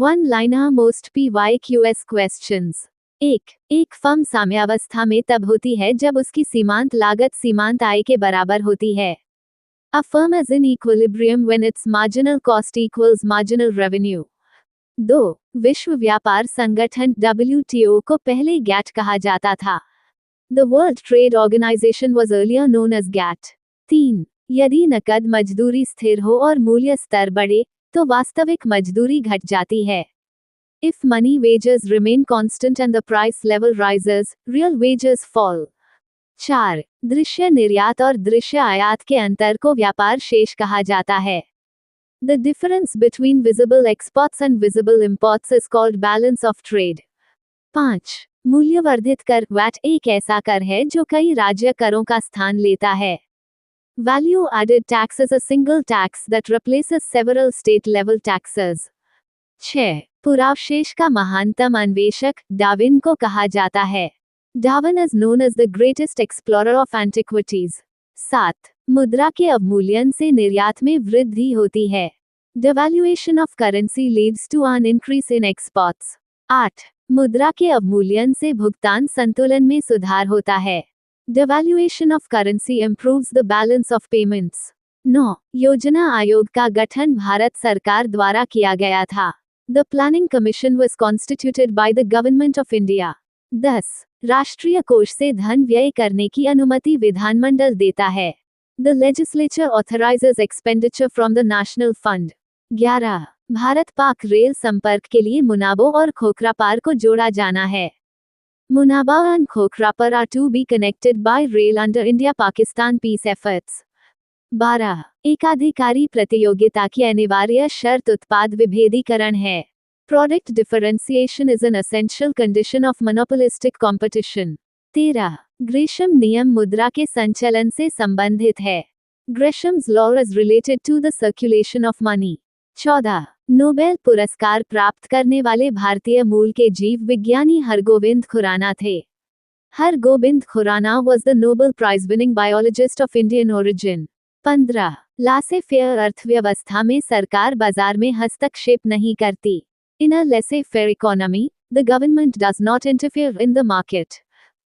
One liner most PYQS questions. एक firm साम्यावस्था में तब होती है जब उसकी सीमांत लागत सीमांत आय के बराबर होती है। A firm is in equilibrium when its marginal cost equals marginal revenue. 2. विश्व व्यापार संगठन WTO को पहले GATT कहा जाता था। The World Trade Organization was earlier known as GATT. 3. यदि नकद मजदूरी स्थिर हो और मूल्य स्तर बढ़े, तो वास्तविक मजदूरी घट जाती है। If money wages remain constant and the price level rises, real wages fall. 4. दृश्य निर्यात और दृश्य आयात के अंतर को व्यापार शेष कहा जाता है। The difference between visible exports and visible imports is called balance of trade. 5. मूल्यवर्धित कर वैट एक ऐसा कर है जो कई राज्य करों का स्थान लेता है। Value added tax is a single tax that replaces several state level taxes. 6. पुरावशेष का महानतम अन्वेषक डार्विन को कहा जाता है। Darwin is known as the greatest explorer of antiquities. 7. मुद्रा के अवमूल्यन से निर्यात में वृद्धि होती है। Devaluation of currency leads to an increase in exports. 8. मुद्रा के अवमूल्यन से भुगतान संतुलन में सुधार होता है। Devaluation of currency improves the balance of payments. 9. योजना आयोग का गठन भारत सरकार द्वारा किया गया था। The Planning Commission was constituted by the Government of India. 10. राष्ट्रीय कोष से धन व्यय करने की अनुमति विधानमंडल देता है। The legislature authorizes expenditure from the National Fund. 11. Bharat Pak rail संपर्क के लिए मुनाबो और खोखरापार को जोड़ा जाना है। Munabao and Khokhrapar are to be connected by rail under India-Pakistan peace efforts. 12. एकाधिकारी प्रतियोगिता की अनिवार्य शर्त उत्पाद विभेदीकरण है। Product differentiation is an essential condition of monopolistic competition. 13. Gresham नियम मुद्रा के संचलन से संबंधित है। Gresham's law is related to the circulation of money. 14. Nobel पुरस्कार प्राप्त करने वाले भारतीय मूल के जीव विज्ञानी हरगोविंद खुराना थे। Hargovind Khurana was the Nobel Prize winning biologist of Indian origin. 15. लासे-फेयर अर्थव्यवस्था में सरकार बाजार में हस्तक्षेप नहीं करती। In a laissez-faire economy, the government does not interfere in the market.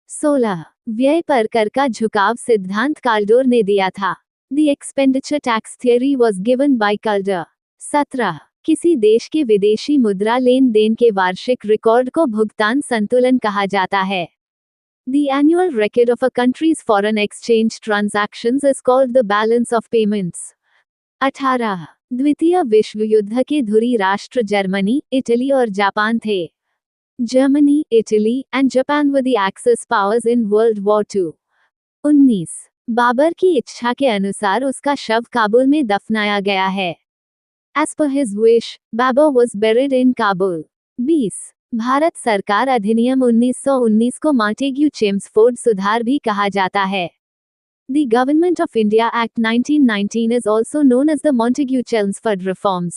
16. व्यय पर कर का झुकाव सिद्धांत काल्डोर ने दिया था। The expenditure tax theory was given by Calder. 17. किसी देश के विदेशी मुद्रा लेन देन के वार्षिक रिकॉर्ड को भुगतान संतुलन कहा जाता है। The annual record of a country's foreign exchange transactions is called the balance of payments. 18. द्वितीय विश्व युद्ध के धुरी राष्ट्र जर्मनी, इटली और जापान थे। Germany, Italy, and Japan were the Axis powers in World War II. 19. Babar की इच्छा के अनुसार उसका शव काबुल में दफनाया गया है। As per his wish, Babur was buried in Kabul. 20. Bharat सरकार अधिनियम 1919 को मॉन्टेग्यू चेम्सफोर्ड सुधार भी कहा जाता है। The Government of India Act 1919 is also known as the Montagu-Chelmsford Reforms.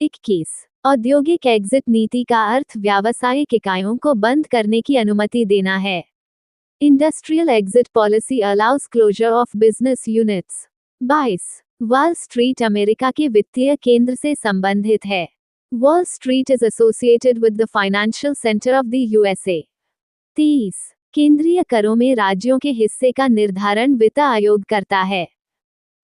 21. औद्योगिक एग्जिट नीति का अर्थ व्यावसायिक इकाइयों को बंद करने की अनुमति देना है। Industrial exit policy allows closure of business units. 22. Wall street America के वित्तीय केंद्र से संबंधित है। Wall street is associated with the financial centre of the USA. 23. केंद्रीय करों में राज्यों के हिस्से का निर्धारण वित्त आयोग करता है।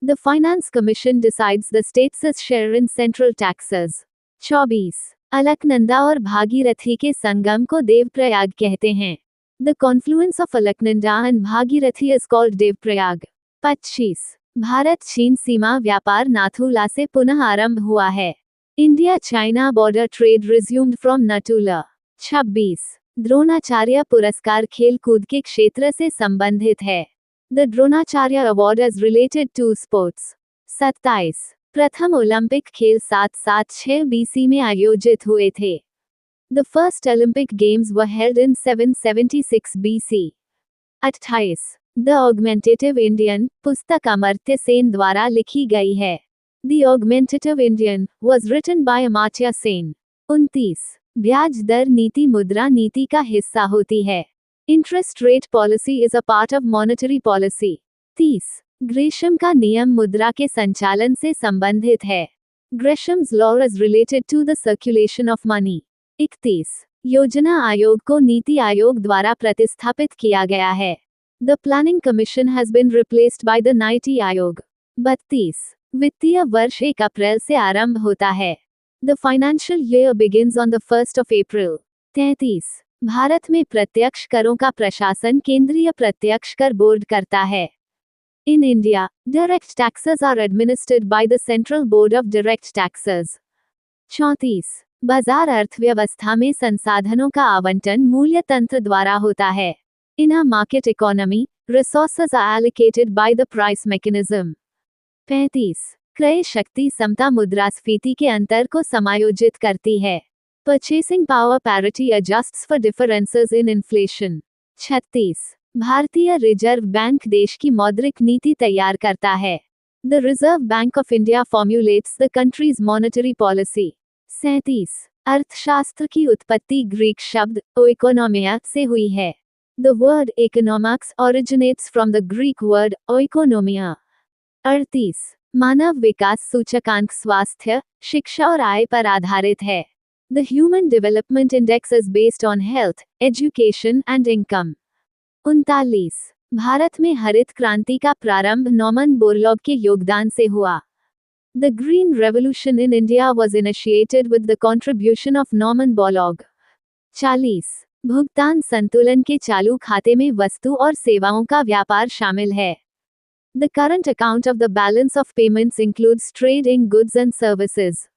The finance commission decides the state's share in central taxes. 24. Alaknanda और भागीरथी के संगम को देवप्रयाग कहते हैं। The confluence of Alaknanda and Bhagirathi is called Devprayag. 25. Bharat चीन सीमा व्यापार नाथुला से पुनः आरंभ हुआ है। India China border trade resumed from Nathula. 26. Dronacharya पुरस्कार खेल कूद के क्षेत्र से संबंधित है। The Dronacharya award is related to sports. 27. प्रथम ओलंपिक खेल 776 BC में आयोजित हुए थे। The first Olympic games were held in 776 BC. 28. The argumentative Indian पुस्तक अमर्त्य सेन द्वारा लिखी गई है। The argumentative Indian was written by Amartya Sen. 29. ब्याज दर नीति मुद्रा नीति का हिस्सा होती है। Interest rate policy is a part of monetary policy. 30. Gresham का नियम मुद्रा के संचालन से संबंधित है। Gresham's law is related to the circulation of money. 31. योजना आयोग को नीति आयोग द्वारा प्रतिस्थापित किया गया है. The Planning Commission has been replaced by the NITI आयोग. 32. वित्तीय वर्ष 1 अप्रैल से आरंभ होता है. The financial year begins on the 1st of April. 33. Bharat में प्रत्यक्ष करों का प्रशासन केंद्रीय प्रत्यक्ष कर बोर्ड करता है. In India, direct taxes are administered by the Central Board of Direct Taxes. 34. बाजार अर्थव्यवस्था में संसाधनों का आवंटन मूल्य तंत्र द्वारा होता है. In a market economy, resources are allocated by the price mechanism. 35. क्रय शक्ति समता मुद्रास्फीति के अंतर को समायोजित करती है. Purchasing power parity adjusts for differences in inflation. 36. भारतीय रिजर्व बैंक देश की मौद्रिक नीति तैयार करता है. The Reserve Bank of India formulates the country's monetary policy. 37. अर्थशास्त्र की उत्पत्ति ग्रीक शब्द oikonomia से हुई है. The word economics originates from the Greek word oikonomia. 38. मानव विकास सूचकांक स्वास्थ्य, शिक्षा और आय पर आधारित है. The Human Development Index is based on health, education and income. 39. Bharat में हरित क्रांति का प्रारंभ नॉर्मन बोरलॉग के योगदान से हुआ. The Green Revolution in India was initiated with the contribution of Norman Borlaug. 40. भुगतान संतुलन के चालू खाते में वस्तु और सेवाओं का व्यापार शामिल है. The current account of the balance of payments includes trade in goods and services.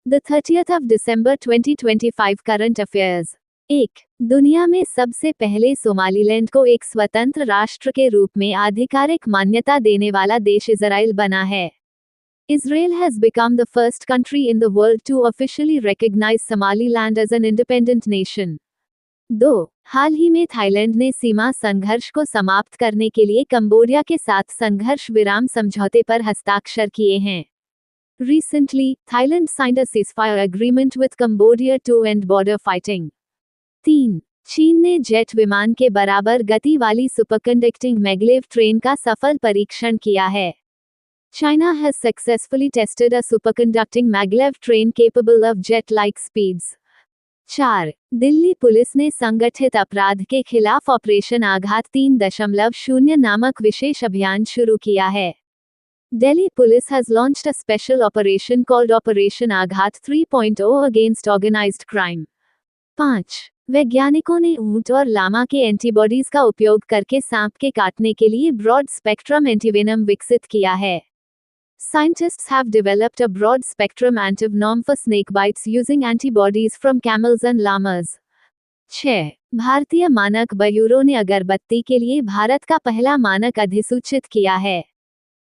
The 30th of December 2025 current affairs. 1. दुनिया में सबसे पहले सोमालीलैंड को एक स्वतंत्र राष्ट्र के रूप में आधिकारिक मान्यता देने वाला देश इजराइल बना है. Israel has become the first country in the world to officially recognize Somaliland as an independent nation. 2. हाल ही में थाईलैंड ने सीमा संघर्ष को समाप्त करने के लिए कंबोडिया के साथ संघर्ष विराम समझौते पर हस्ताक्षर किए हैं. Recently, Thailand signed a ceasefire agreement with Cambodia to end border fighting. 3. चीन ने जेट विमान के बराबर गति वाली सुपरकंडक्टिंग मैग्लेव ट्रेन का सफल परीक्षण किया है. China has successfully tested a superconducting maglev train capable of jet-like speeds. 4. Delhi police ने संगठित अपराध के खिलाफ ऑपरेशन आघात 3.0 नामक विशेष अभियान शुरू किया है. Delhi Police has launched a special operation called Operation Aghat 3.0 against organized crime. 5. वैज्ञानिकों ने ऊंट और लामा के एंटीबॉडीज का उपयोग करके सांप के काटने के लिए ब्रॉड स्पेक्ट्रम एंटीवेनम विकसित किया है. Scientists have developed a broad-spectrum antivenom for snake bites using antibodies from camels and llamas. 6. भारतीय मानक ब्यूरो ने अगरबत्ती के लिए भारत का पहला मानक अधिसूचित किया है.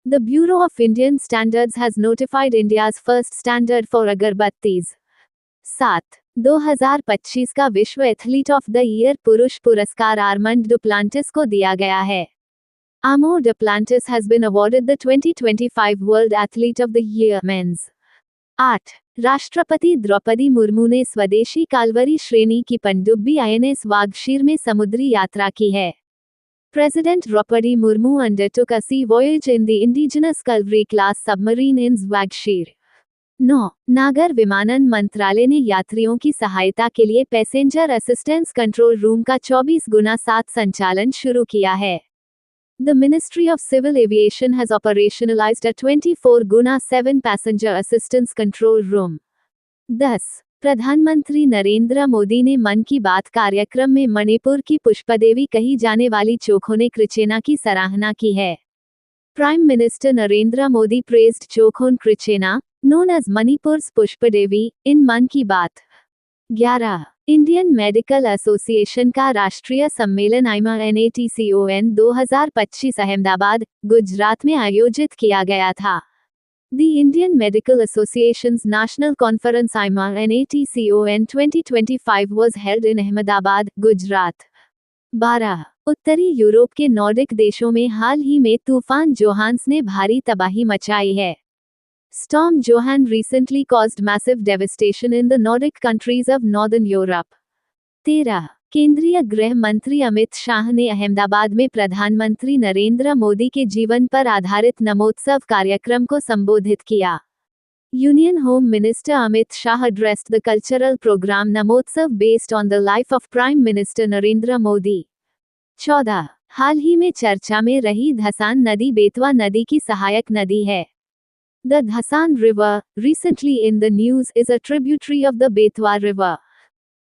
The Bureau of Indian Standards has notified India's first standard for अगरबत्तीज. 7. 2025 का विश्व एथलीट ऑफ द ईयर पुरुष पुरस्कार आर्मंड डुप्लांटिस को दिया गया है. Armand Duplantis has been awarded the 2025 World Athlete of the Year Men's. 8. राष्ट्रपति द्रौपदी मुर्मू ने स्वदेशी कालवरी श्रेणी की पनडुब्बी INS वागशीर में समुद्री यात्रा की है. President Draupadi Murmu undertook a sea voyage in the indigenous Kalvari class submarine in Wagshir. 9. नागर विमानन मंत्रालय ने यात्रियों की सहायता के लिए पैसेंजर असिस्टेंस कंट्रोल रूम का 24x7 संचालन शुरू किया है. The Ministry of Civil Aviation has operationalized a 24x7 passenger assistance control room. 10. प्रधानमंत्री नरेंद्र मोदी ने मन की बात कार्यक्रम में मणिपुर की पुष्पदेवी कही जाने वाली चोखोने क्रिचेना की सराहना की है. Prime Minister Narendra Modi praised Chokhon Krichena, known as Manipur's Pushpadevi, in मन की बात. 11. इंडियन मेडिकल एसोसिएशन का राष्ट्रीय सम्मेलन आईमा NATCON 2025 अहमदाबाद, गुजरात में आयोजित किया गया था. The Indian Medical Association's National Conference IMA NATCON 2025 was held in Ahmedabad, Gujarat. 12. उत्तरी यूरोप के नॉर्डिक देशों में हाल ही में तूफान जोहान्स ने भारी तबाही मचाई है. Storm Johan recently caused massive devastation in the Nordic countries of Northern Europe. 13. केंद्रीय गृह मंत्री अमित शाह ने अहमदाबाद में प्रधानमंत्री नरेंद्र मोदी के जीवन पर आधारित नमोत्सव कार्यक्रम को संबोधित किया. Union Home Minister Amit Shah addressed the cultural program Namotsav based on the life of Prime Minister Narendra Modi. 14. हाल ही में चर्चा में रही धसान नदी बेतवा नदी की सहायक नदी है. The Dhasan River, recently in the news, is a tributary of the Betwa River.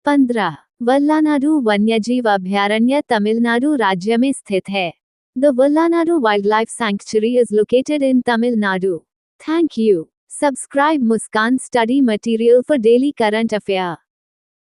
15. वल्लानाडु वन्यजीव अभयारण्य तमिलनाडु राज्य में स्थित है. The Vallanadu Wildlife Sanctuary is located in Tamil Nadu. Thank you. Subscribe Muskan Study Material for daily current affair.